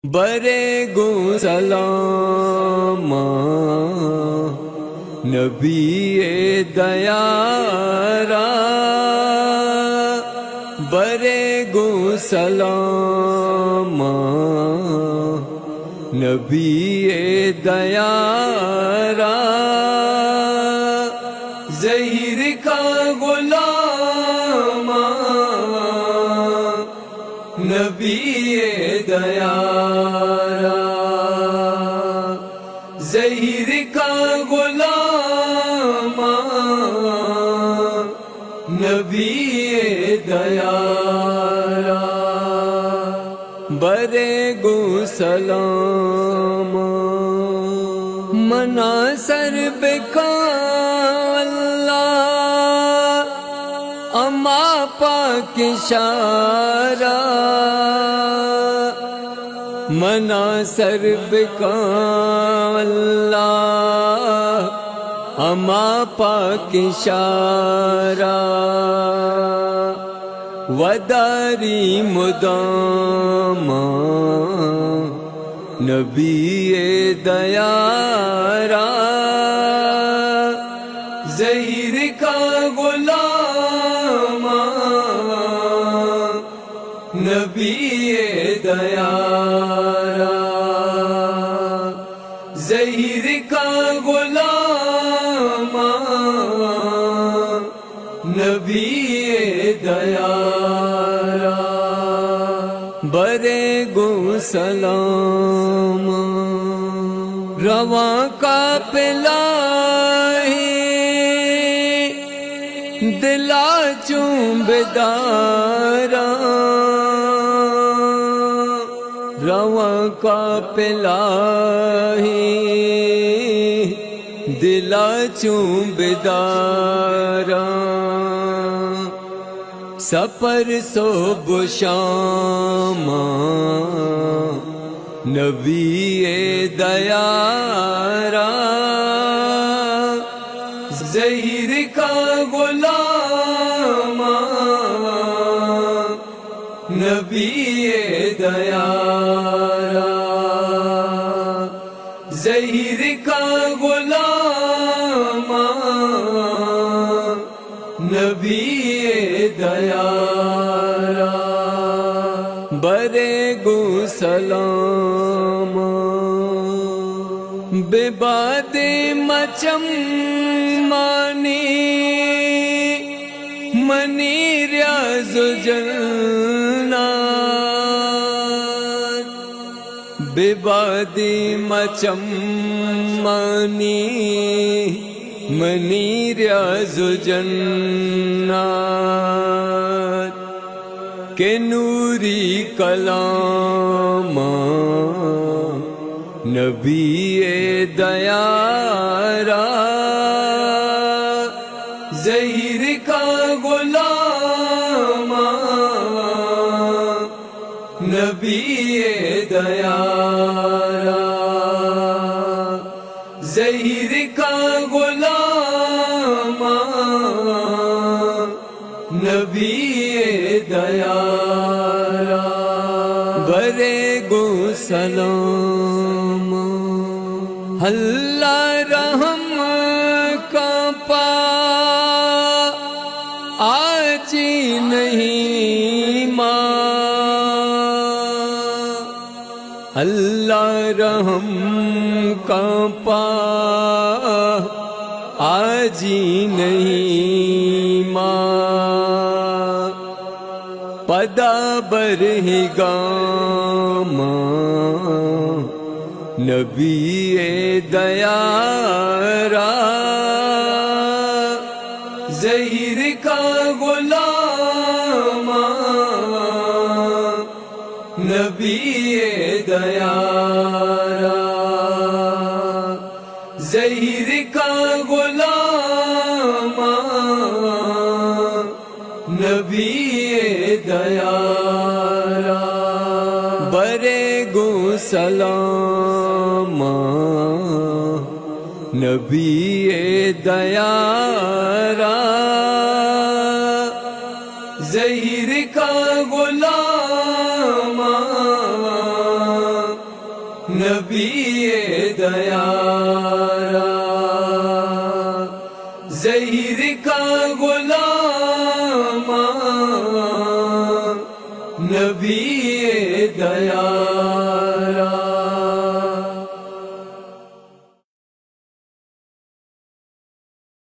برے گو سلام نبی دیارا، برے گو سلام نبی دیارا، ظہیر کا غلام نبی دیارا، ظہیر کا غلام نبی دیارا، برے گو سلام مناصر بکا اللہ اما پاک شارا، مناصر بکا اللہ اما پاک شارا، وداری مدام نبی دیارا، ظہیر کا غلام نبی دیارا، ظہیر کا غلام نبی دیارا، برے گو سلام رواں کا پلاہی دلا چوم بیدارا، رواں کا پلاہی دلا چوم بیدارا، سپر صبح شام نبی دیارا، ظہیر کا غلام نبی دیارا، ظہیر کا غلام نبی دیارا، برے گو سلام بے باد مچم مانی منی ریاض جنات، بے باد مچم مانی منی ریاض جنات، کہ نوری کلام نبی دیارا، ظہیر کا غلام نبی دیارا، ظہیر کا غلام نبی دیارا، برے گو سلام اللہ رحم کا پا آجی نہیں ماں، اللہ رحم کا پا آجی نہیں ماں، پدا برہی گام نبی دیارا، ظہیر کا غلام نبی دیارا، ظہیر کا غلام نبی دیارا، برے گو سلام نبی دیارا، ظہیر کا غلام نبی دیارا ظہیر کا غلام نبی دیارا